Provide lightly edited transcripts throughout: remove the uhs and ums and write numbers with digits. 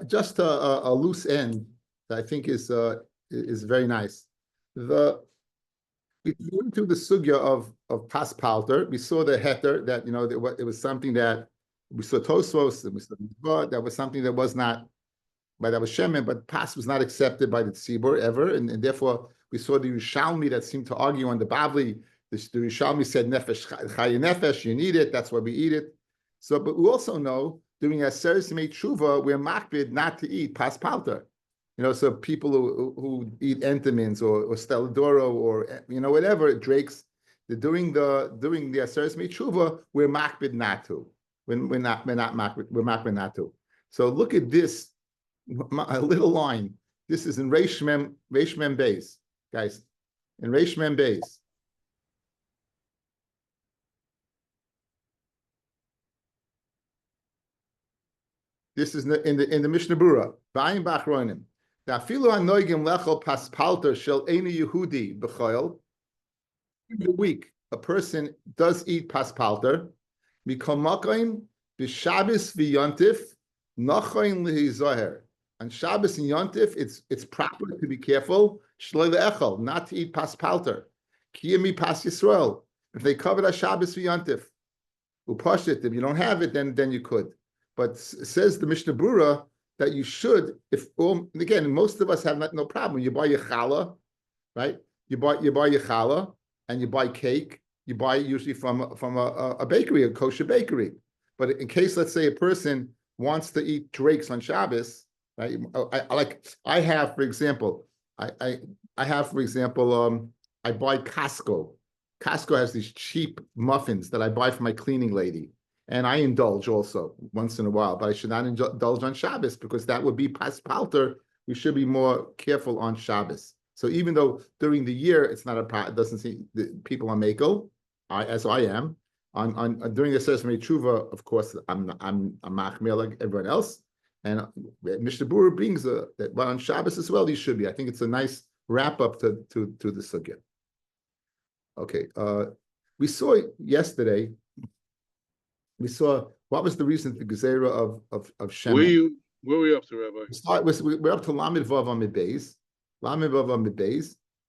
Just a loose end that I think is very nice. We went through the sugya of pas palter. We saw the heter that it was something that we saw Tosfos, we saw that was something that was not, but that was shemen, but pas was not accepted by the tzibur ever, and therefore we saw the Yerushalmi that seemed to argue on the Bavli. The Yerushalmi said nefesh chayi nefesh, you need it, that's why we eat it. So, but we also know during Aseres Yemei Tshuva we're makbid not to eat pas palter. So people who eat entenmann's or stelladoro or whatever drakes, during the Aseres Yemei Tshuva we're makbid not to. We're makbid not to. So look at this, a little line. This is in Reish Mem Beis, guys. In Reish Mem Beis. This is in the Mishnah Berurah. Ba'im b'achronim. Da'afilu hanoigim lechol paspalter shel eni Yehudi b'choil. In the week, a person does eat paspalter. Mikol makoim b'Shabbos v'yontif nachoin lehizoher. On Shabbos and Yontif, it's proper to be careful. Shloi le'echol, not to eat paspalter. Kiyami pas Yisrael. If they covered a Shabbos v'yontif, upashit. If you don't have it, then you could. But says the Mishnah Berurah that you should, again, most of us have no problem. You buy your challah, right? You buy your challah and you buy cake. You buy it usually from a bakery, a kosher bakery. But in case, let's say, a person wants to eat drakes on Shabbos, right? I have, for example, I buy Costco. Costco has these cheap muffins that I buy for my cleaning lady. And I indulge also once in a while, but I should not indulge on Shabbos because that would be paspalter. We should be more careful on Shabbos. So even though during the year it's not it doesn't seem the people are makel, as I am on during the Aseres Yemei Tshuva, of course I'm machmir like everyone else. And Mishnah Berurah brings that, but on Shabbos as well you should be. I think it's a nice wrap up to the sugya. Okay, we saw yesterday. We saw what was the reason for the gezerah of Shemin. Where are we up to, Rabbi? We're up to Lamed Vav Amid Beis,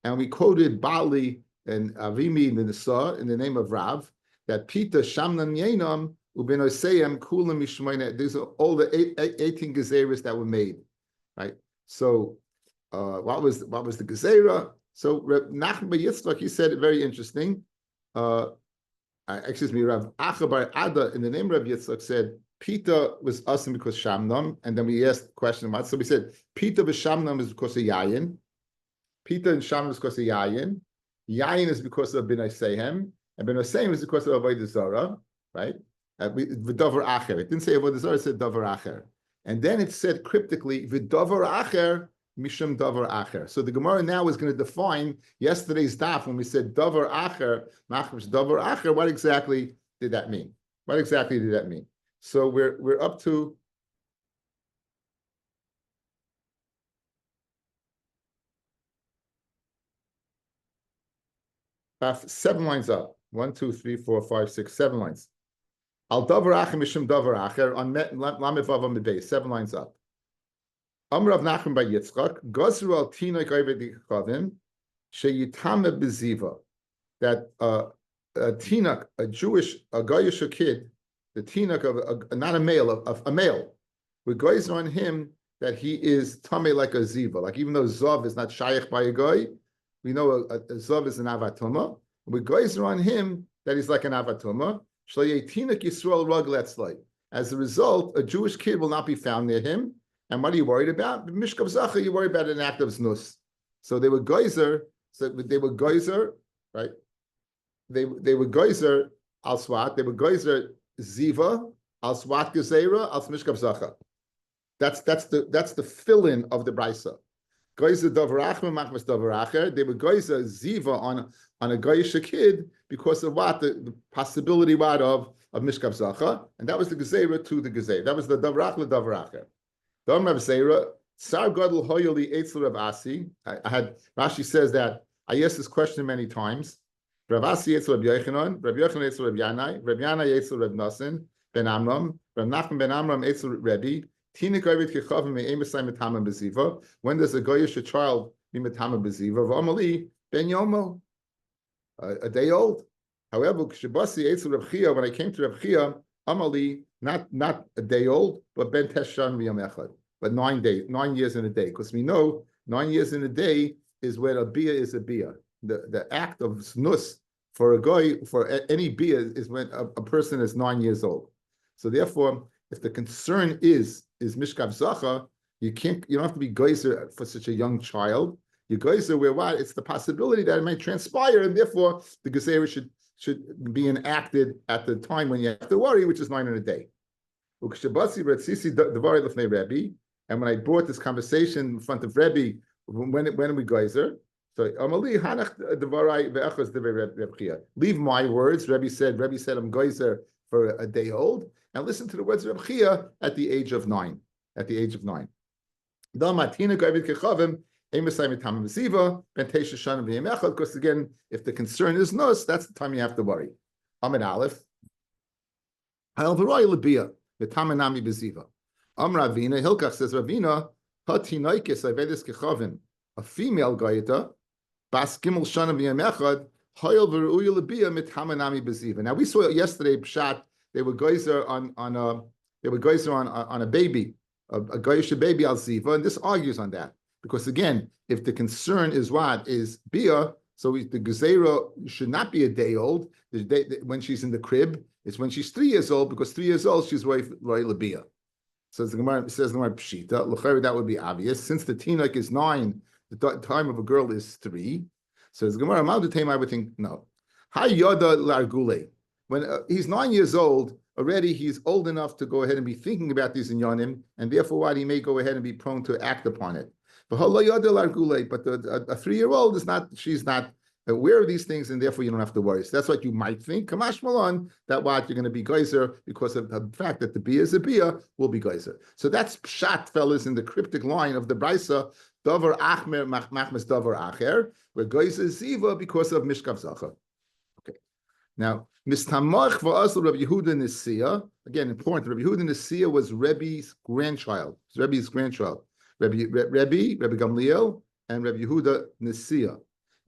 and we quoted Bali and Avimi in the Nisa in the name of Rav that Pita Shamnan Yenam Ubenoseim Kulam Mishmoina. These are all the 18 gezerahs that were made, right? So, what was the gezerah? So Nachman bar Yitzchak, he said it very interesting. Rav Achabar Ada in the name of Rabbi Yitzchak said Pita was asim because Shamnam, and then we asked the question about. So we said Pita v'Shamnam is because of Yayin. Pita and Shamnam is because of Yayin. Yayin is because of B'nai Sehem, and B'nai Sehem is because of Avodah Zorah, right? V'davar Acher. It didn't say Avodah Zorah; it said Davar Acher, and then it said cryptically V'davar Acher. Mishum davar acher. So the Gemara now is going to define yesterday's daf when we said davar acher, machmas davar acher. What exactly did that mean? So we're up to seven lines up. 1, 2, 3, 4, 5, 6, 7 lines. Al davar acher mishum davar acher on lamed vav amid beis. 7 lines up. Amr of Nachman bar Yitzchak, Gozru al Tinok Oved Chavim, Sheyitame Beziva. That a Tinok, a Goyish kid, the Tinok of not a male, of a male, we goes on him that he is Tame like a Ziva. Like even though Zav is not Shaykh by a Goy, we know a Zav is an Avatuma. We goes on him that he's like an Avatuma. Sheyitame Yisrael Rugletzlay. As a result, a Jewish kid will not be found near him. And what are you worried about? Mishkav Zacha, you worry about an act of znus. So they were geyser, right? They were geyser al swat, they were geyser ziva, al swat gezerah, al mishkav Zacha. That's the fill-in of the brisa. Geyser davar achma machmas davar acher. They were geyser ziva on a geisha kid because of what? The possibility of mishkav Zacha. And that was the gezerah to the gezerah. That was the davar achma davar acher. Rashi says that I asked this question many times. Rav Asi Yetzel Rav Yochanan, Rav Yochanan Yetzel Rav Yanai, Rav Yanai Yetzel Rav Nasan Ben Amram, Rav Nachman Ben Amram Yetzel Rabbi, Tina Gavit Kechavim Me'emisai Metama Beziva. When does a goyish child be Metama Beziva? V'amali ben yomo, a day old. However, Kshibasi Eitzu Reb Chia, when I came to Reb Chia, Amali, not a day old, but ben Teshan V'yom Echad, but 9 days, 9 years in a day, because we know 9 years in a day is where a bia is a bia. The act of snus for a guy, for any bia, is when a person is 9 years old. So therefore, if the concern is mishkav zacha, you don't have to be geyser for such a young child. You geyser where what? It's the possibility that it might transpire, and therefore the gezerah should be enacted at the time when you have to worry, which is 9 in a day. And when I brought this conversation in front of Rabbi, when we geyser, so leave my words. Rabbi said I'm geyser for a day old, and listen to the words of Rabbi Chia at the age of 9. At the age of 9. Because again, if the concern is nus, that's the time you have to worry. Amid Aleph. Ravina Hilkach says Ravina a female gaita bas gimel shana v'yamechad hayol v'ru'uya l'bia mithamanami beziva. Now we saw yesterday pshat they were geyser on a baby, a goyish baby al ziva, and this argues on that because again, if the concern is what is bia, so the gezerah should not be a day old. When she's in the crib, it's when she's 3 years old because 3 years old she's roy l'bia. So the Gemara says the Gemara pshita l'chayr, that would be obvious since the tinok is 9. The time of a girl is 3. So as Gemara Maldatem, I would think no. Hayada largule. When he's 9 years old, already he's old enough to go ahead and be thinking about these inyanim, and therefore what he may go ahead and be prone to act upon it. But a 3-year-old is not. She's not aware of these things, and therefore you don't have to worry. So that's what you might think. Kamash Malon, that what you're going to be geyser because of the fact that the bia is a bia will be geyser. So that's pshat, fellas, in the cryptic line of the brisa. Davar achmer machmas davar acher, where geyser ziva because of mishkav zacha. Okay. Now, mistamach va'asl Rabbi Yehuda Nesiya. Again, important. Rabbi Yehuda Nesiya was Rebbe's grandchild. Rabbi Gamliel and Rabbi Yehuda Nesiya.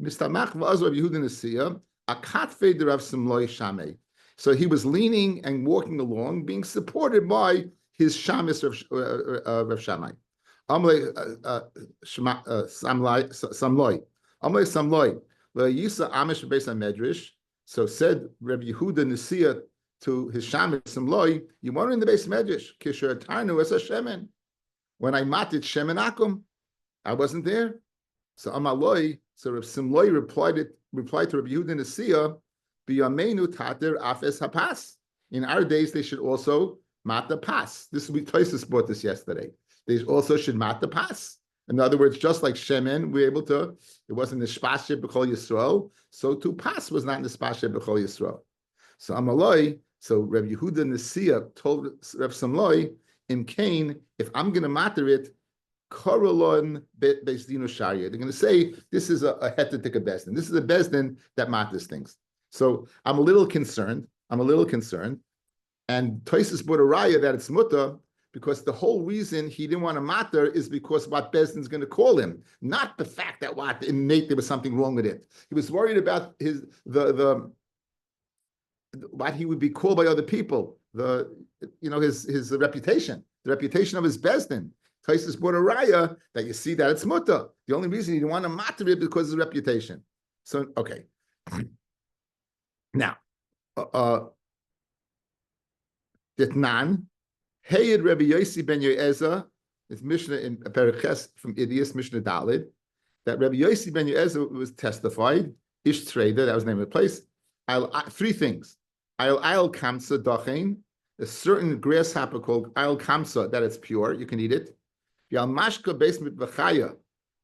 Mistamach va'asl Rabbi Yehuda Nesiya. Akatfe de Rav Simloi Shamei. So he was leaning and walking along, being supported by his shamis Rav Shammai. Samloi. Yisa Amish Beis HaMedrash. So said Rabbi Yehuda Nesiya to his shamis Samloi, you weren't in the Beis Medrash. Kisher Tarnu as a shemen. When I mated shemen akum, I wasn't there. So Amaloi. So Rabbi Simloi replied to Rabbi Yehuda Nesiya, B'yameinu tater afes hapas. In our days, they should also mat the pas. This we Tosis brought this yesterday. They also should mat the pas. In other words, just like shemen, we're able to. It wasn't the shpashet b'chol Yisrael, so to pas was not the shpashet b'chol Yisrael. So Amaloi. So Rabbi Yehuda Nesiya told Rabbi Simloi, in Cain, if I'm going to matter it, Korolon Beis Dinu Sharia. They're going to say this is a hetetika bezdin. This is a bezdin that matters things. So I'm a little concerned. And Tosis brought a raya that it's muta because the whole reason he didn't want to matter is because what bezdin's going to call him, not the fact that what innate there was something wrong with it. He was worried about his what he would be called by other people. His reputation, the reputation of his bezdin. Tosis brought a raya that you see that it's muta. The only reason he didn't want to matter it because of his reputation. So, okay. Now, Ditnan, Heyed Rabbi Yossi ben Yoezer, it's Mishnah in Periches from Idias, Mishnah Dalid, that Rabbi Yossi ben Yoezer was testified, Ish Trader, that was the name of the place, 3 things. I'll Kamsa Dachain, a certain grasshopper called I'll Kamsa, that it's pure, you can eat it. Yal Mashka Basement Vachaya,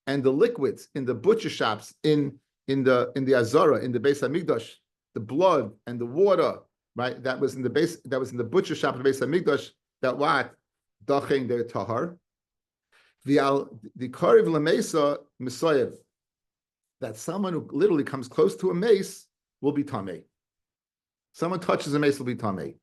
and the liquids in the butcher shops in the Azara, in the Beis HaMikdash, the blood and the water, right? That was in the butcher shop of the Beis HaMikdash, that what? Daching their tahar. The Kariv Lamesa Misayev, that someone who literally comes close to a mace will be tamei. Someone touches a mace will be tamei.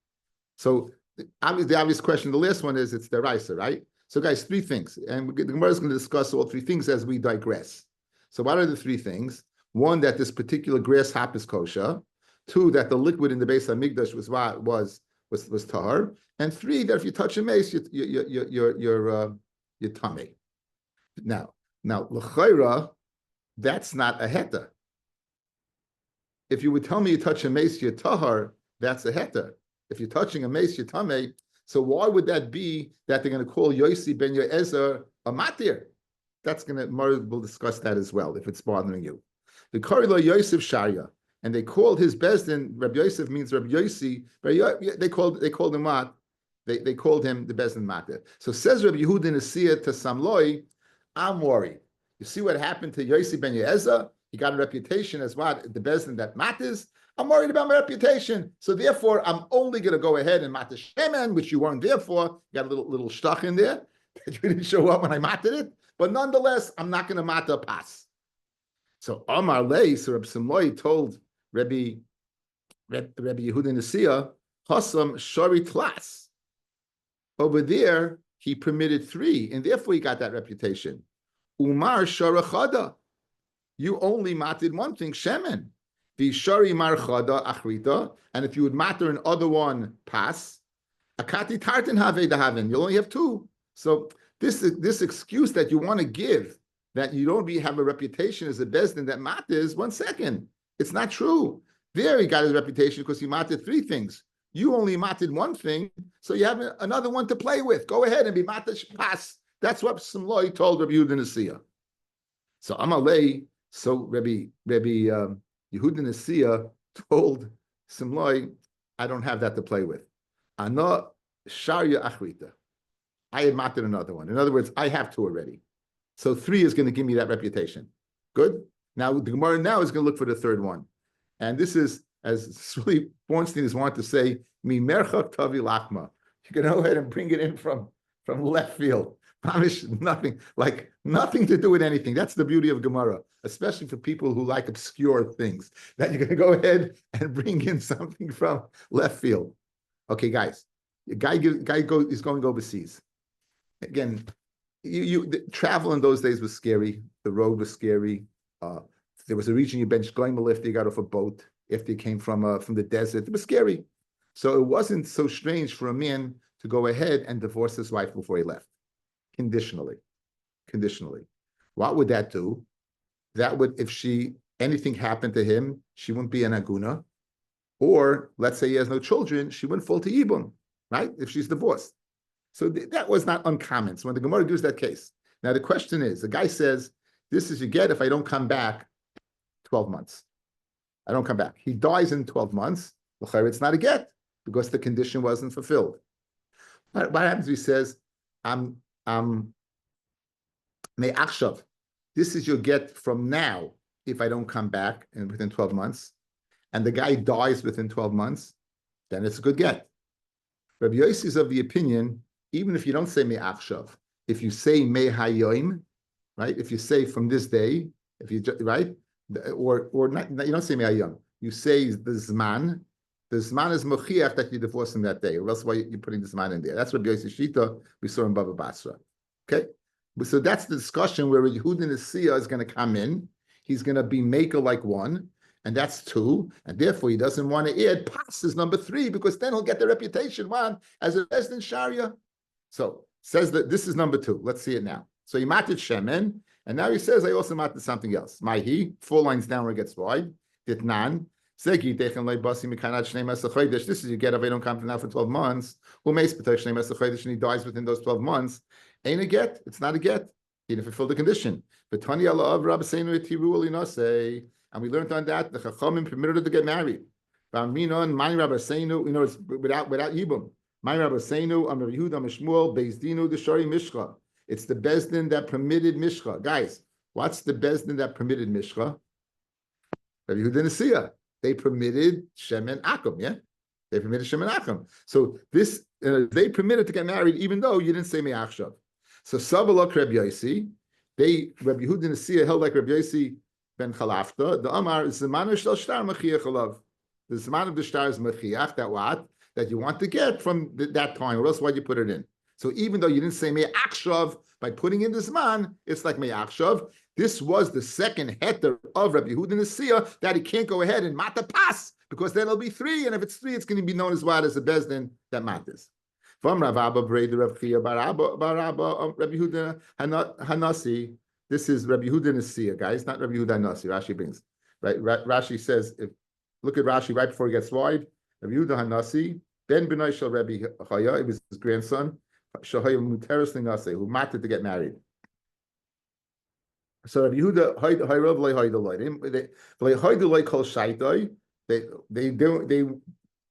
So the obvious question, the last one is it's deraisa, right? So guys, three things. And the Gemara is going to discuss all three things as we digress. So what are the three things? One, that this particular grasshopper is kosher. Two, that the liquid in the base of Migdash was tahar. And three, that if you touch a mace, you're tummy. Now, l'chayra, that's not a heta. If you would tell me you touch a mace, you're tahar, that's a heta. If you're touching a mace, you're tamei. So why would that be that they're going to call Yossi ben Yoezer a matir? That's going to, we'll discuss that as well, if it's bothering you. The Korilo Yosef Sharia, and they called his Bezdin, Rabbi Yosef means Rabbi Yossi, they called him what? They called him the Bezdin matir. So says Rabbi Yehuda Nesiya to Samloi, I'm worried. You see what happened to Yossi ben Yoezer? He got a reputation as what? The Bezdin that matters. I'm worried about my reputation. So therefore, I'm only going to go ahead and matter shemen, which you weren't there for. You got a little shtach in there that you didn't show up when I matted it. But nonetheless, I'm not going to matter a pass. So Amar Lei, so Rabbi Simloi told Rabbi Yehuda Nesiya, Hasam Shari Tlas. Over there, he permitted 3, and therefore he got that reputation. Umar Sharachada. You only matted one thing, shemen. The shari marchada achrita, and if you would matter another one, pass. Akati tartin have dahavin. You'll only have 2. So this excuse that you want to give that you don't have a reputation as a bezdin that matters, 1 second. It's not true. There he got his reputation because he matted 3 things. You only matted 1 thing, so you have another one to play with. Go ahead and be matted pass. That's what Simloi told Rabbi Yehuda Nesiya. So Amalei, so Rabbi Yehuda Nesiya told Simloi, I don't have that to play with. Ana Sharia Achrita. I had matted another one. In other words, I have 2 already. So 3 is going to give me that reputation. Good? Now, the Gemara now is going to look for the 3rd one. And this is, as Sully Bornstein is wanting to say, Mi merchak tavi lachma. You can go ahead and bring it in from left field. Nothing to do with anything. That's the beauty of Gemara, especially for people who like obscure things, that you're going to go ahead and bring in something from left field. Okay, guys, the guy is going overseas. Again, the travel in those days was scary. The road was scary. There was a region you benched going lift. You got off a boat after you came from the desert. It was scary. So it wasn't so strange for a man to go ahead and divorce his wife before he left. Conditionally. What would that do? That would, if anything happened to him, she wouldn't be an aguna. Or let's say he has no children, she wouldn't fall to Yibum, right? If she's divorced. So that was not uncommon. So when the Gemara gives that case. Now the question is, the guy says, this is you get if I don't come back 12 months. I don't come back. He dies in 12 months. It's not a get because the condition wasn't fulfilled. What happens if he says, Me'achshav, this is your get from now if I don't come back within 12 months, and the guy dies within 12 months, then it's a good get. Rabbi Yossi is of the opinion, even if you don't say Me'achshav, if you say Me'hayoim, right? If you say from this day, right? Or not, you don't say Me'hayoim, you say the Zman. The Zman is Mochiach that you divorce him that day, or else why you're putting the Zman in there. That's Rabbi Yossi Shita we saw in Baba Basra. Okay? So that's the discussion where Yehuda Nesiya is going to come in. He's going to be maker like 1, and that's 2, and therefore he doesn't want to add pas as number 3 because then he'll get the reputation 1 as a resident Sharia. So says that this is number 2. Let's see it now. So he matted Shemen, and now he says I also matted something else. Ma'hi, 4 lines down where it gets wide. Ditnan. This is you get if I don't come from now for 12 months. And he dies within those 12 months. Ain't a get. It's not a get. He didn't fulfill the condition. And we learned on that the Chachamim permitted her to get married. Without Yibum. It's the Bezdin that permitted Mishcha. Guys, what's the Bezdin that permitted Mishcha? Rabbi Yehuda Nesiya. They permitted Shemen Akum, yeah? They permitted Shemen Akum. So this, they permitted to get married even though you didn't say Me'achshav. So Sabalok Rabbi Yossi, Rabbi Yehuda Nesiya held like Rabbi Yossi ben Chalafta. The Amar is Zman Shel Shtar Mechiach Alav. The Zman of the Shtar is Mechiach, that what? that you want to get from that time, or else why'd you put it in? So even though you didn't say me'achshav, by putting in this man, it's like me'achshav. This was the second heter of Rabbi Yehuda Nesiya that he can't go ahead and mata pas, because then it'll be 3, and if it's 3, it's going to be known as what? As a bezdin that matters. From Rav Abba Breda Rav Chia Bar Abba Rabbi Yehuda Hanasi. This is Rabbi Yehuda Nesiya, guys, not Rabbi Yehuda Hanasi. Rashi brings right. Rashi says, look at Rashi right before he gets wide. Rabbi Yehuda Hanasi ben B'nai Shel Rabbi Chaya, it was his grandson, Shahaya Muteris Linase, who mattered to get married. So Rabbi Yehuda Hayrav Hayda Kol Shaitai. They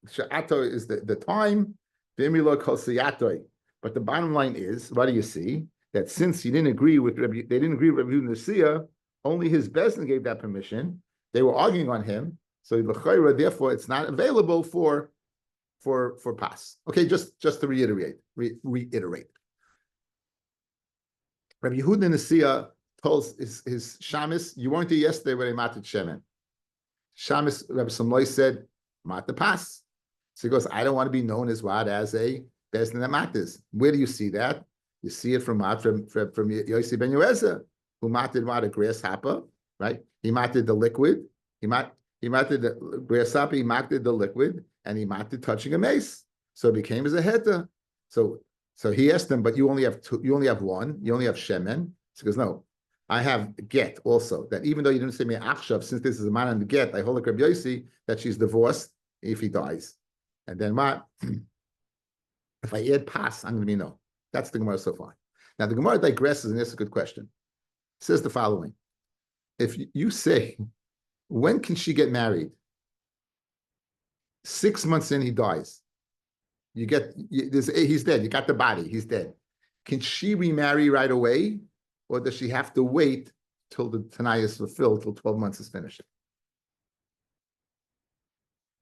Sha'ato is the time. V'imila Kol Siyatoi. But the bottom line is, what do you see? That since he didn't agree with Rabbi, they didn't agree with Rabbi Yehuda Nesiya, only his bezdin gave that permission. They were arguing on him. So l'chayra, therefore, it's not available for pas. Okay, just to reiterate. Rabbi Yehuda Nesiya told his shamis, you weren't there yesterday when they matted shemen. Shamis, Rabbi Samloi said, mat the pas. So he goes, I don't want to be known as what? As a bezdin that matters. Where do you see that? You see it from Yossi ben Yoezer, who matted what? A grasshopper, right? He matted the liquid. He matted the grasshopper. He matted the liquid, and he matted touching a mace. So it became as a heta. So he asked him, but you only have 2. You only have 1. You only have shemen. So he goes, no, I have get also. That even though you didn't say me achshav, since this is a man on the get, I hold like Rabbi Yossi that she's divorced if he dies. And then what? If I add pas, I'm going to be no. That's the Gemara so far. Now the Gemara digresses and asks a good question. It says the following: if you say, when can she get married? 6 months in, he dies. He's dead. You got the body. He's dead. Can she remarry right away, or does she have to wait till the Tanai is fulfilled, till 12 months is finished?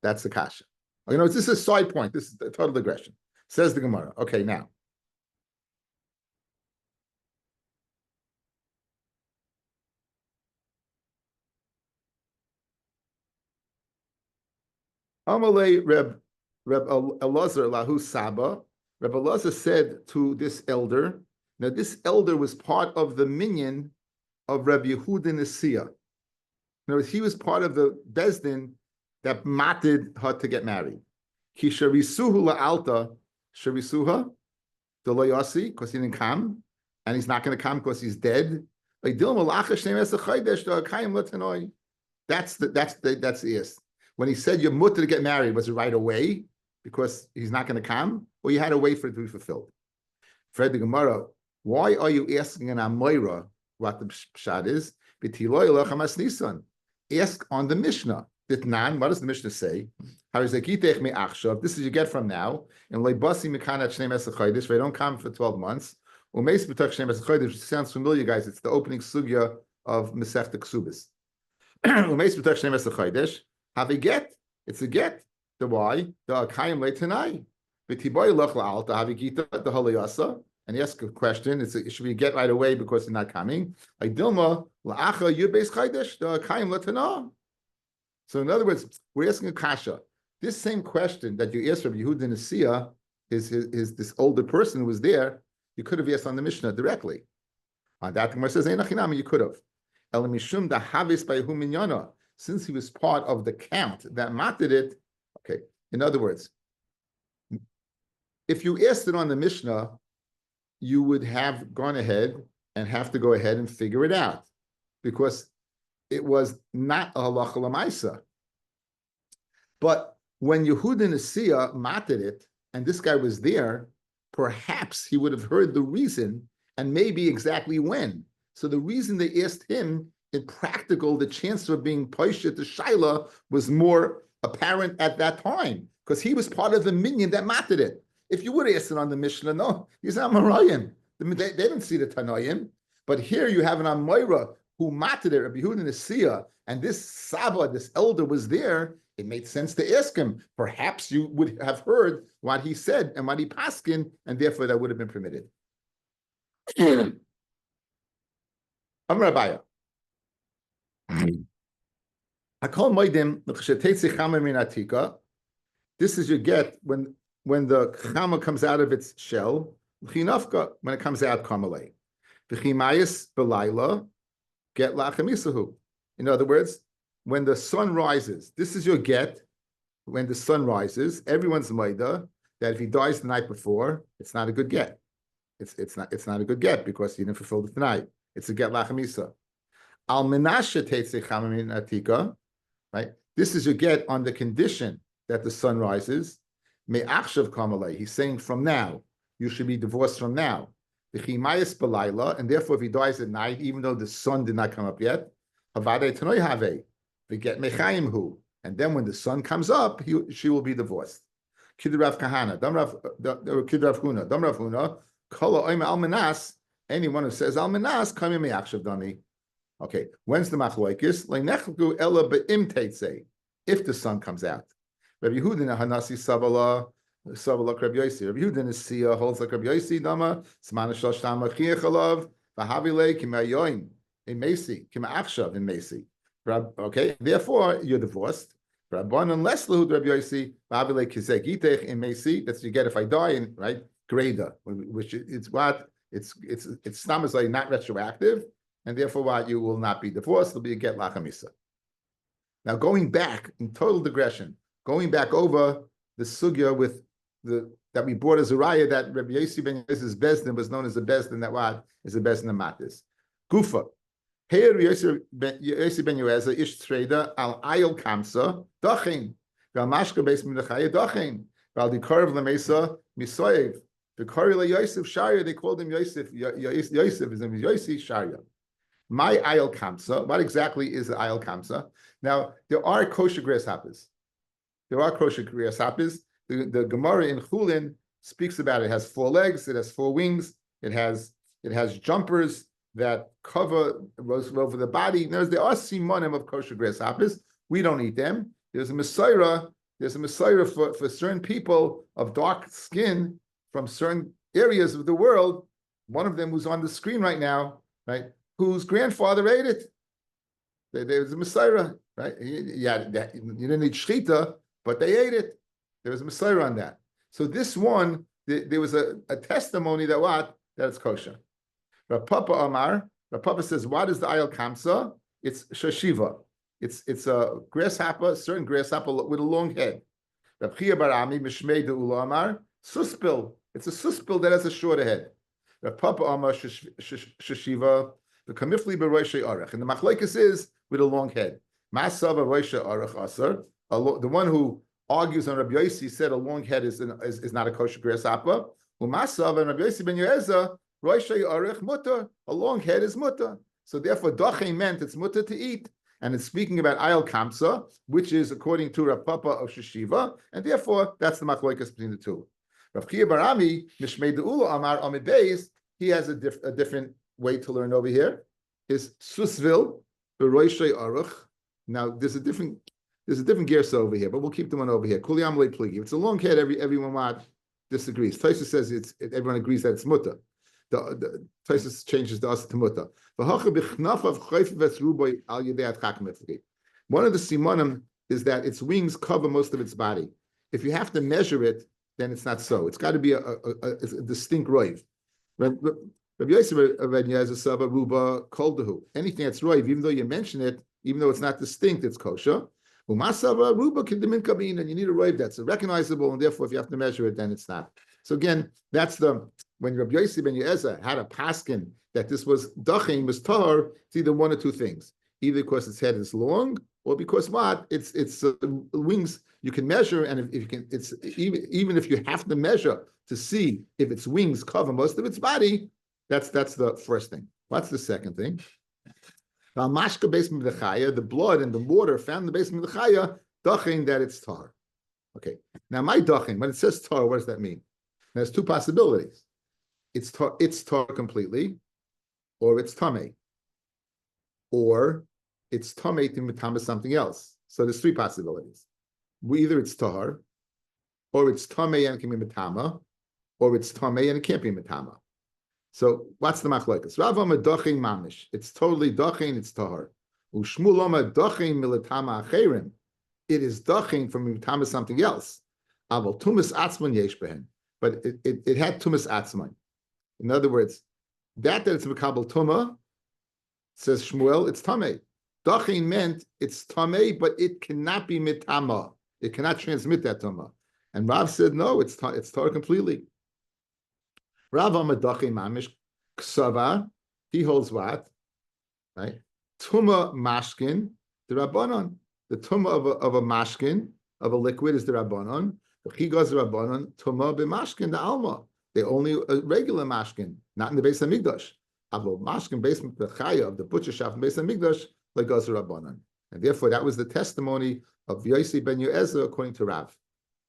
That's the kasha. This is a side point. This is the total digression. Says the Gemara. Okay, now. Amalei Reb Elazar Lahu Saba. Reb Elazar said to this elder. Now, this elder was part of the minyan of Rabbi Yehuda Nesiya. In other words, he was part of the bezdin that matted her to get married. Ki sharisuhu la'alta sharisuha deloyasi, because he didn't come, and he's not going to come because he's dead. That's the yes. When he said you're mutter to get married, was it right away because he's not going to come, or you had to wait for it to be fulfilled? Fred the Gemara, why are you asking an Amoira what the pshat is? Ask on the Mishnah. What does the Mishnah say? This is you get from now. And they don't come for 12 months. Which sounds familiar, guys. It's the opening sugya of Masechta Ksubis. Have a get? It's a get. The why? The akayim leitanai. V'tiboy loch la'alta havigita the halayasa. And he asks a question. Should we get right away because he's not coming? Like Dilma la'acha yubes chaydesh the akayim letanah. So in other words, we're asking a kasha. This same question that you asked Rabbi Yehuda Nesiya, is this older person who was there, you could have asked on the Mishnah directly. On that, Gemara says, you could have. Elamishum da havis by huminyana. Since he was part of the count that matted it, okay. In other words, if you asked it on the Mishnah, you would have gone ahead and have to go ahead and figure it out, because it was not a halacha l'maisa. But when Yehuda Nesiya matted it, and this guy was there, perhaps he would have heard the reason and maybe exactly when. So the reason they asked him, in practical, the chance of being poished to Shaila was more apparent at that time, because he was part of the minyan that matted it. If you would have asked it on the Mishnah, no, he's not Marayim. They didn't see the Tanoim. But here you have an Amoira who matted it, Rabbi Yehuda Nesiya, and this Saba, this elder, was there. It made sense to ask him. Perhaps you would have heard what he said and what he paskin, and therefore that would have been permitted. Rabbi. I call Moedim. This is your get when when the chama comes out of its shell, chinafka, when it comes out kamalei. V'chimayis belayla, get lachamisahu. In other words, when the sun rises, this is your get. When the sun rises, everyone's maida that if he dies the night before, it's not a good get. It's not a good get because he didn't fulfill the night. It's a get lachamisa. Al menashe teitze chamamin atika, right? This is your get on the condition that the sun rises. Me'achshav kamalei. He's saying from now, you should be divorced from now. V'chimayis belayla, and therefore if he dies at night, even though the sun did not come up yet, havadei tanoi have, v'get mechayim hu. And then when the sun comes up, she will be divorced. Kid Rav Kahana, Kid Rav Huna, Dam Rav Huna, Kala Oima Almanas, anyone who says Almanas, Kami Me'achshav Dami. Okay, when's the Machloikis? Le'nechlu Ela Be'im Teitze, if the sun comes out. Rabbi Yehuda Hanasi Savala Rabbi Yosi. Rabbi Yehuda Nesiya holds like Rabbi Yosi Dama, Smana Shlosh Tama Chiachalav, Vahavile Kimayoin, in Mesi, Kima'achshav in Mesi. Okay, therefore you're divorced. Unless Rabbi Yosi, Vahavile Kizegitech in Mesi, that's what you get if I die, in right? Greda, which it's what? It's like not retroactive, and therefore what? You will not be divorced, it'll be a get lachamisa. Now going back, in total digression, going back over the sugya with that we brought as a raya that Rabbi Yosi ben Yosef's bezdin was known as the bezdin that what is the bezdin of matis. Gufa. Here Yosi ben Yoser ish treda al ayel kamsa dochin val mashka beis midachaya dochin val dikarav lemesa misoyev the korila Yosef Sharia they called him Yosef. Yosef his name is Yosi Sharia. My ayel kamsa. What exactly is the ayel kamsa? Now there are kosher grasshoppers. There are kosher grasshoppers. The Gemara in Chulin speaks about it. It has 4 legs. It has 4 wings. It has jumpers that cover over the body. There are simonim of kosher grasshoppers. We don't eat them. There's a Messiah for certain people of dark skin from certain areas of the world. One of them who's on the screen right now, right? Whose grandfather ate it. There's a Messiah, right? You didn't eat shchita, but they ate it. There was a Messiah on that. So this one, there was a testimony that it's kosher. Rav Papa Amar, Rav Papa says, what is the ayel kamsa? It's shashiva. It's a grasshopper, certain grasshopper with a long head. Rav Chia Barami, Mishmei de Ula Amar, suspil. It's a suspil that has a shorter head. Rav Papa Amar shashiva, the kamifli beroishe arach. And the machlekes is with a long head. Masava roishe arach asar. The one who argues on Rabbi Yosi said a long head is not a kosher grasshopper. Umasav and Rabbi Yosi ben Yoeza roishay arich mutter. A long head is mutter. So therefore, dochin meant it's mutter to eat, and it's speaking about ayel kamsa, which is according to Rav Papa of Sheshiva, and therefore that's the machloikas between the two. Rav Chia Barami mishmei deula amar amid beis. He has a different way to learn over here. Is susvil beroishay arich. Now there's a different gersa over here, but we'll keep the one over here. Kuliyam le pligi. It's a long head. Everyone disagrees. Taisa says everyone agrees that it's mutter. The Taisa changes the us to mutter. One of the simonim is that its wings cover most of its body. If you have to measure it, then it's not so. It's got to be a distinct roiv. Rabbi Yosef ben Yoser ruba koldahu. Anything that's roiv, even though you mention it, even though it's not distinct, it's kosher. Umasava ruba kindemin kabin, and you need a roiv that's recognizable, and therefore, if you have to measure it, then it's not. So again, that's when Rabbi Yosef ben Yoser had a paskin that this was dachin was tahor. It's either one or two things: either because its head is long, or because its wings you can measure, and if you can, it's even if you have to measure to see if its wings cover most of its body. That's the first thing. What's the second thing? The blood and the water found in the basement of the chaya, dachin that it's tar. Okay. Now my dachin, when it says tar, what does that mean? There's two possibilities. It's tar completely, or it's tamei, or it's tamei to mitama something else. So there's three possibilities. Either it's tar, or it's tamei and it can be mitama, or it's tamei and it can't be mitama. So what's the machlokes? Rav Amar dachin mamish. It's totally dachin. It's tahar. Ushmul Amar dachin milatama acherim. It is dachin from mitama something else. Aval tumas atzman yesh behen. But it had tumas atzman. In other words, that it's mekabel tuma, says Shmuel, it's tamei. Dachin meant it's tamei, but it cannot be mitama. It cannot transmit that tuma. And Rav said, no, it's tar completely. Rav Amadachin mamish ksava, he holds what? Right? Tuma mashkin, the Rabbanon. The tuma of a mashkin, of a liquid, is the Rabbanon. The chigaz Rabbanon, tuma b'mashkin, the alma. They only a regular mashkin, not in the Beis Hamikdash. Avo mashkin based on the chaya of the butcher shop in Beis Hamikdash, like gaz Rabbanon. And therefore, that was the testimony of Yossi ben Yoezer according to Rav.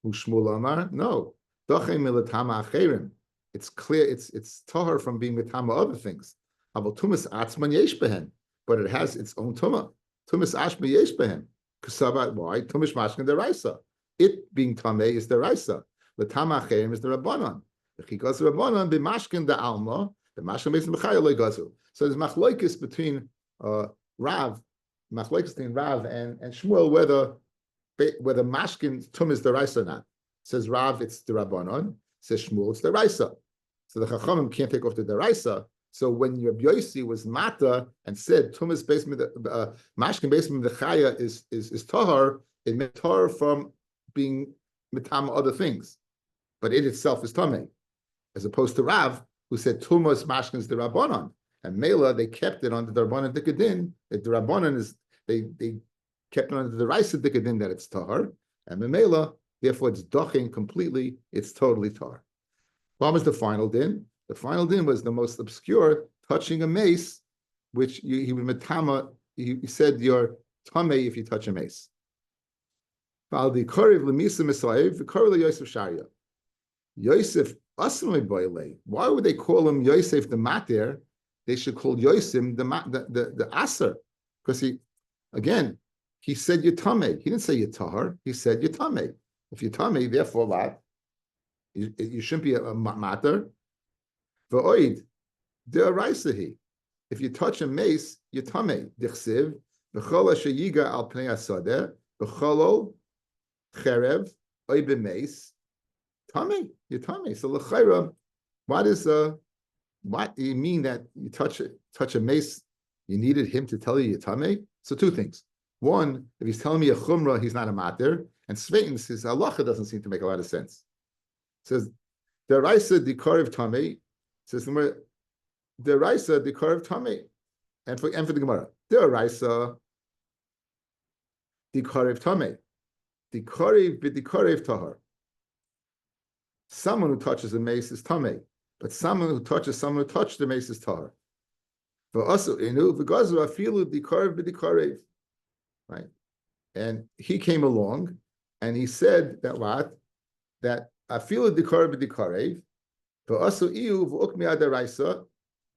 Ushmul Amar, no. Dochem milatama acherim. It's clear, it's tahar from being mitama other things. Avo tumas atzman yesh behen, but it has its own tuma. Tumas ashma yesh behen. Kusava, why? Tumish mashkin deraisa. It being tameh is deraisa. Latama acherim is the Rabbanon. The chigaz Rabbanon b'mashkin the alma. The mashkin based on b'chaya loy gazu. So there's machlokes between Rav and Shmuel whether mashkin tum is the raisa or not. Says Rav, it's the Rabbanon. Says Shmuel, it's the raisa. So the Chachamim can't take off the deraisa. So when Rabbi Yossi was mata and said tum is based on the mashkin based on the chaya is tahar, it meant tahar from being mitam other things, but it itself is tamei, as opposed to Rav, who said tumas mashkin is the Rabbanon. And Mela, they kept it under the Rabbanon Dikadin. The Rabbanon is, they kept it under the Raisa Dikadin that it's Tahar. And Mela, therefore it's Dochin completely, it's totally Tahar. What was the final din? The final din was the most obscure, touching a mace, which he would metama, he said you're tamei if you touch a mace. Why would they call him Yosef the Mater? They should call Yosim the Aser, because he said Yitame. He didn't say Yitahar. He said Yitame. If Yitame, therefore what? You shouldn't be a mater. V'oid de'araisahi. If you touch a mace, Yitame. Dichsiv v'chol sheyiga al pnei asadeh v'cholo cherev oy b'mace tame Yitame. So l'chayra, what do you mean that you touch a mace? You needed him to tell you you're tamei? So two things. One, if he's telling me a chumrah, he's not a mater. And Svein says halacha doesn't seem to make a lot of sense. It says the raisa dikariv tamei. Says the raisa dikariv tamei. And for the Gemara, the raisa dikariv tamei. Dikariv b'dikariv tahar. Someone who touches a mace is tamei. But someone who touched the mace is tahar. Right? And he came along and he said that what? That afilu dikarev b'dikarev, v'asu iu v'ukmi adaraisa.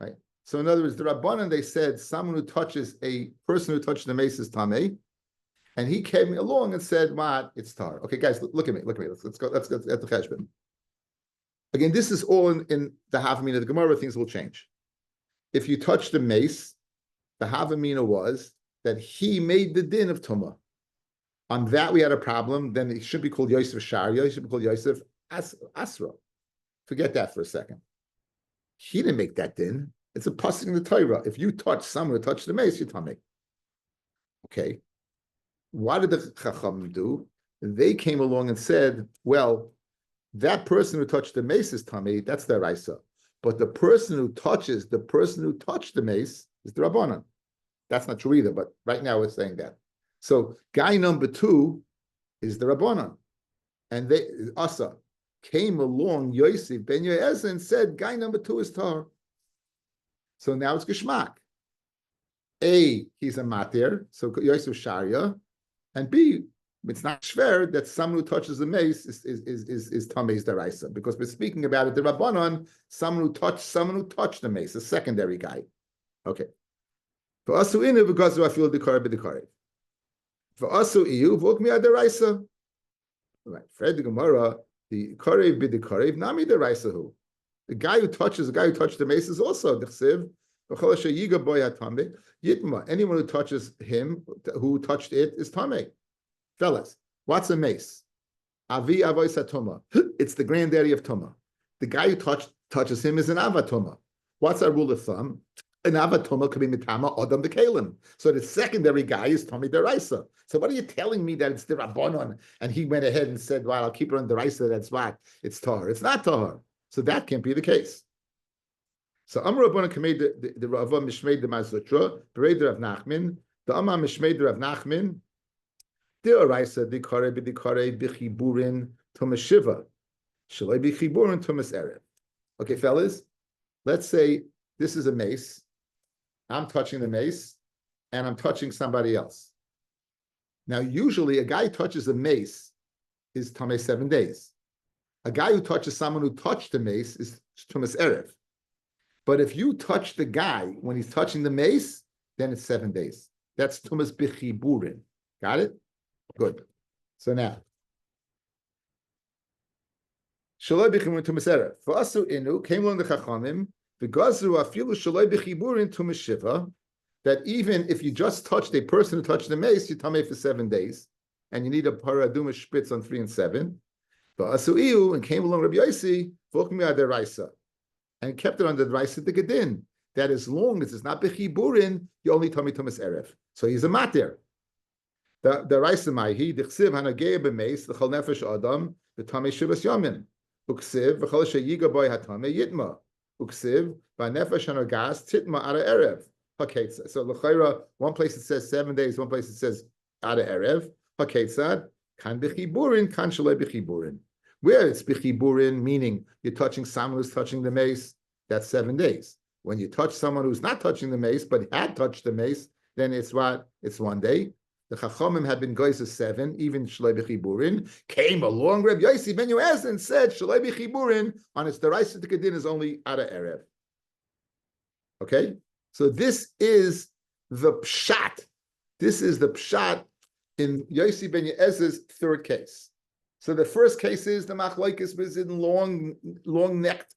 Right? So in other words, the Rabbanan, they said someone who touches a person who touched the mace is tamei, and he came along and said, "What? It's tar." Okay, guys, look at me. Let's go at the cheshbon. Again, this is all in the Havamina of the Gemara. Things will change. If you touch the mace, the Havamina was that he made the din of Tumah. On that we had a problem. Then it should be called Yosef Sharia. He should be called Yosef Asra. Forget that for a second. He didn't make that din. It's a pasuk in the Torah. If you touch someone who touched the mace, you're tummy. Okay. What did the Chacham do? They came along and said, well, that person who touched the mace is tummy, that's the Raisa. But the person who touched the mace is the Rabbanan. That's not true either, but right now we're saying that. So guy number 2 is the Rabbanan. And they, Asa, came along, Yosef ben Yoezer, and said, guy number 2 is Tar. So now it's Geshmak. A, he's a Matir, so Yosef Sharia, and B, it's not shver that someone who touches the mace is Tamei's Daraisa, because we're speaking about it, the Rabbanon, someone who touched the mace, a secondary guy. Okay. For asu inu because I feel the b'dikarev. For asu iyu v'ok mi adaraisa. Right. Fred the Gemara, the karev b'dikarev nami daraisa who. The guy who touched the mace is also dechsiv. Anyone who touches him, who touched it, is tamei. Fellas, what's a mace? Avi avoisa tuma. It's the granddaddy of tuma. The guy who touches him is an avatuma. What's our rule of thumb? An avatuma could be mitama odam the kalim. So the secondary guy is Tommy deraisa. So what are you telling me that it's the rabbanon? And he went ahead and said, "Well, I'll keep her on deraisa. That's what it's tahar. It's not tahar. So that can't be the case." So Amar Rabbana made the Rava Mishmei the Mazutra, Berei Rav Nachman, the Amar Mishmei the Rav Nachman, the Araisa the Kare Bichiburin Tumas Shiva, Shalai Bichiburin Tumas Erev. Okay, fellas, let's say this is a mace. I'm touching the mace, and I'm touching somebody else. Now, usually, a guy who touches a mace is Tamei 7 days. A guy who touches someone who touched the mace is Tumas Erev. But if you touch the guy when he's touching the mace, then it's 7 days. That's Tumas Bichiburin. Got it? Good. So now, Shaloi Bichiburin Tumas Erev. V'asu inu came along the Chachamim v'gazru afilu Shaloi Bichiburin Tumas Shiva. That even if you just touched a person who touched the mace, you tamei for 7 days, and you need a paraduma spitz on 3 and 7. V'asu iu and came along Rabbi Yosi v'okmi aderaisa. And kept it under the Raisa the Gedin, that as long as it's not Bechiburin, you only Tommy Tumas Erev. So he's a matir. The Raisa Maihi, the Chsiv Hanagea B'meis, the Chol Nefesh Adam, the Tommy Shivas Yamin. Uksiv, V'chol Sheyiga Boy HaTamei Yitma. Uksiv, V'nefesh Hanagas Titma Ara Erev. Haketza. So L'chayra, one place it says 7 days, one place it says Ara Erev. Haketzad, Kan Bechiburin, Kan Shalei Bechiburin. Where it's bichiburin, meaning you're touching someone who's touching the mace, that's 7 days. When you touch someone who's not touching the mace, but had touched the mace, then it's what? It's 1 day. The Chachamim had been goys of 7, even Shalei B'chiburin. Came along Reb Yosi ben Yoez and said Shalei B'chiburin on its deraisa Kedin is only Ada Erev. Okay? So this is the pshat. This is the pshat in Yosi ben Yoez's third case. So the first case is the machlokes was in long-necked,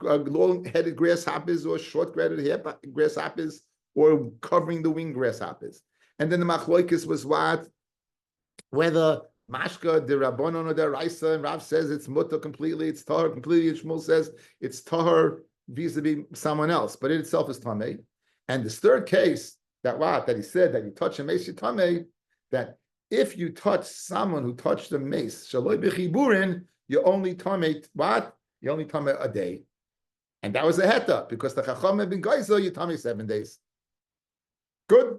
long-headed grasshoppers or short-headed grasshoppers or covering the wing grasshoppers. And then the machlokes was what? Whether mashka, the rabbanon or the raisa, and Rav says it's mutter completely, it's tahar completely, and Shmuel says it's tahar vis-a-vis someone else, but it itself is tamei. And this third case, that he said that you touch a mace, you tamei, that if you touch someone who touched the mace, shaloi b'chiburin, you only tamei what? You only tamei a day, and that was a heta because the chacham had been geizel. You tamei 7 days. Good.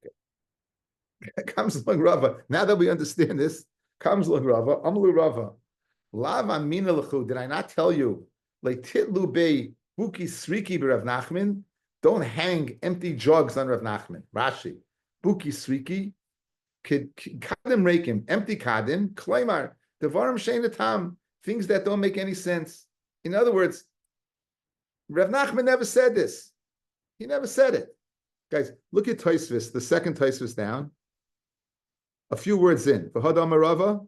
Okay. Comes along Rava. Now that we understand this, comes along Rava. Amlu Rava. Lava mina lechu. Did I not tell you? Leititlu be buki sriki b'Rav Nachman. Don't hang empty jugs on Rav Nachman. Rashi. Buki sriki. Kadim reikim, empty kadim, klaimar, devarim shein tam, things that don't make any sense. In other words, Rav Nachman never said this. He never said it. Guys, look at Tosfos, the second Tosfos down. A few words in. V'hadam Rava,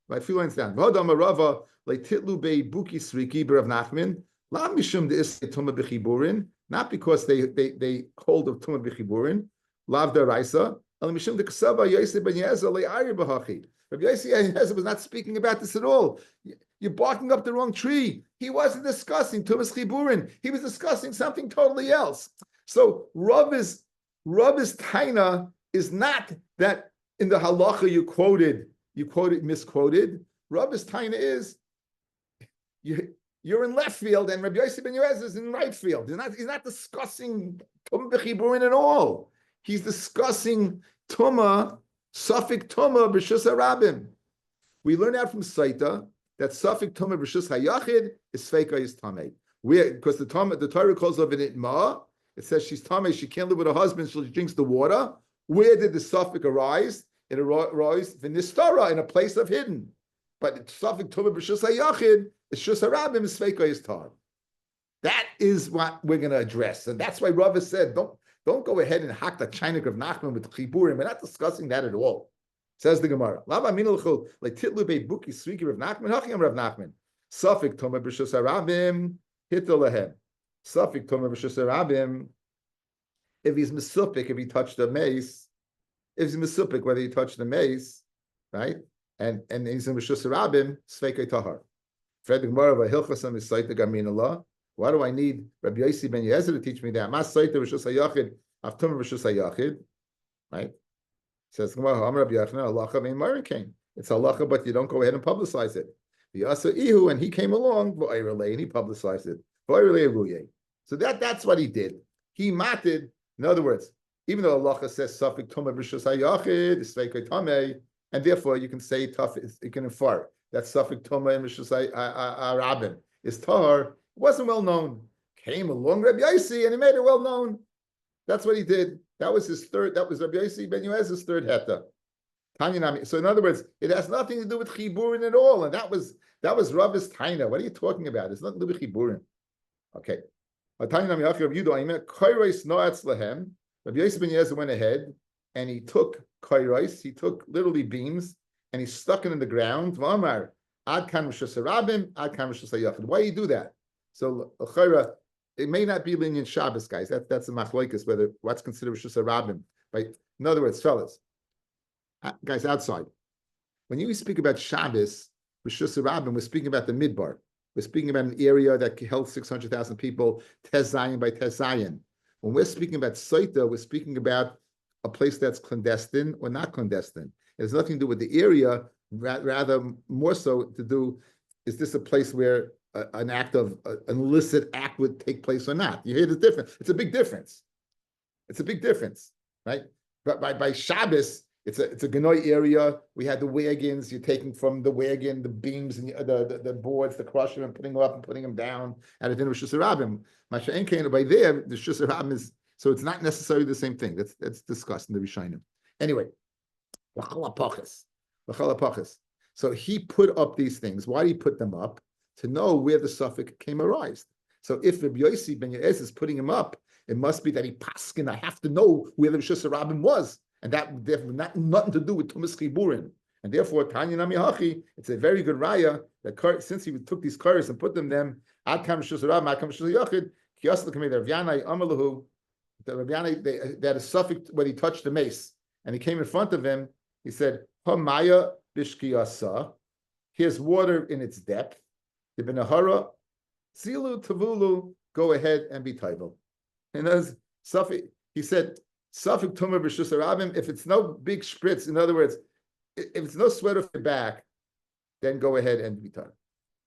a few lines down. V'hadam Rava, leititlu be buki sriki b'Rav Nachman, la mishum de'isay tuma b'chiburin, not because they hold of tuma b'chiburin, lav deraisa. Rabbi Yosi ben Yezer was not speaking about this at all. You're barking up the wrong tree. He wasn't discussing Tumas Chiburin. He was discussing something totally else. So Rab's taina is not that in the halacha you misquoted. Rab's taina is you're in left field and Rabbi Yosi ben Yezer is in right field. He's not discussing Tumas Chiburin at all. He's discussing Tuma, Safik Tuma, B'Shus HaRabim. We learn out from Saita that Safik Tuma, B'Shus HaYachid is Sveika is Tamei. Because the Torah calls of it Ma, it says she's Tamei, she can't live with her husband, so she drinks the water. Where did the Safik arise? It arose in Nistara, in a place of hidden. But Safik Tuma, B'Shus HaYachid is Shus HaRabim, is Sveika is Tar. That is what we're going to address. And that's why Rava said, don't go ahead and hack the Chainik of Nachman with Chiburim. We're not discussing that at all. Says the Gemara. Lava minulchul like titlu be buki sriki Rav Nachman. Hachim Rav Nachman. Safik toma b'shus harabim hitel lehem. Safik toma b'shus harabim. If he's mesupik, if he touched the mace, if he's mesupik, whether he touched the mace, right? and he's in Rishus Rabim, Sveikei Tahar. Fred Gemara v'Hilchasam is Saita Gamin Allah. Why do I need Rabbi Yossi ben Yezer to teach me that? Mas Saita Rishus Hayachid, Avtum Rishus Hayachid, right? Says Gemara, Am Rabbi Yachna, Halacha vein Marikain. It's halacha, but you don't go ahead and publicize it. The Asa Ihu, and he came along, and he publicized it. So that's what he did. He matted, in other words, even though Allah says Safik Tumah Rishus Hayachid, Sveikei Tameh, and therefore you can say tough, you can infer that Safik Tumah and Rishus Rabim is Tahar. It wasn't well known. Came along Rabbi Yossi and he made it well known. That's what he did. That was his third. That was Rabbi Yossi ben Yoez's third heta. So in other words, it has nothing to do with chiburin at all, and that was Rav's taina. What are you talking about? It's nothing to do with chiburin. Okay. Rabbi Yossi ben Yoez went ahead and he took kairos. He took literally beams and he stuck it in the ground. Why do you do that? So it may not be lenient Shabbos, guys. That's a machlokes whether what's considered Rishus Rabim. Right? In other words, fellas, guys outside, when you speak about Shabbos, Rishus Rabim, we're speaking about the Midbar. We're speaking about an area that held 600,000 people, Tez Zayin by Tez Zayin. When we're speaking about Saita, we're speaking about a place that's clandestine or not clandestine. It has nothing to do with the area, rather more so to do, is this a place where an act of an illicit act would take place or not? You hear the difference? It's a big difference. It's a big difference, right? But by Shabbos, it's a Ganoi area. We had the wagons. You're taking from the wagon the beams and the boards, the crusher, and putting them up and putting them down. And it didn't Rishus Rabim. Masha'en came by there. The Rishus Rabim is, so it's not necessarily the same thing. That's discussed in the Rishonim. Anyway, so he put up these things. Why did he put them up? To know where the suffix came arised. So if Rabbi Yossi ben Yoez is putting him up, it must be that he paskin. I have to know where the Rishus Rabim was, and that therefore nothing to do with Tumas Chiburin. And therefore, Tanya Nami Hachi, it's a very good raya that since he took these cars and put them Ad Kam Rishus Rabim, Ad Kam Rishus Yachid, Kiyas L'Kamei Rav Yanai Amalahu, the Rav Yanai they had a suffix when he touched the mace, and he came in front of him. He said, "Hamaya bishkiyasa." Here's water in its depth. Ibn Ahara, Zilu Tavulu, go ahead and be taival. And as Safik, he said, Safik Tumah B'Rishus Rabim, if it's no big spritz, in other words, if it's no sweat off your back, then go ahead and be taival.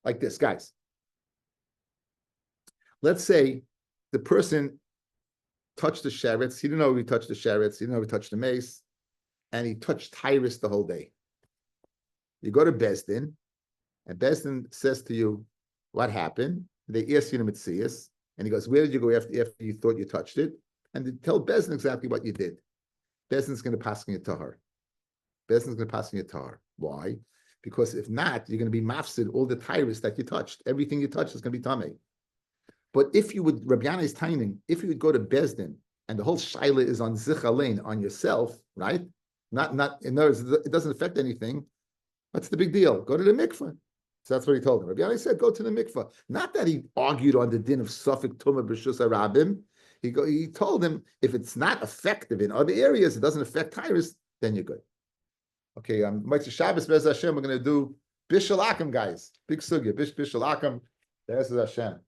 Like this, guys. Let's say the person touched the sheretz. He didn't know he touched the sheretz. He didn't know he touched the mace. And he touched Tyrus the whole day. You go to Bezdin, and Bezdin says to you, what happened? They ask you to Mitzias, and he goes, where did you go after you thought you touched it? And they tell Bezdin exactly what you did. Bezdin's going to pass on your tahar. Bezdin's going to pass on your tahar. Why? Because if not, you're going to be mafsid all the Tyrus that you touched. Everything you touched is going to be tamei. But if you would, Rabbi Yanai's timing, if you would go to Bezdin, and the whole shaila is on zichalein, on yourself, right? Not, in other words, it doesn't affect anything. What's the big deal? Go to the mikveh. So that's what he told him. Rabbi Yanai said, go to the mikveh. Not that he argued on the din of Safik Tumah B'Rishus Rabim. He told him, if it's not effective in other areas, it doesn't affect Tyrus, then you're good. Okay, Mitzvah Shabbos, Bez Hashem, we're going to do Bishul Akim, guys. Big sugya, Bishul Akim, Bez Hashem.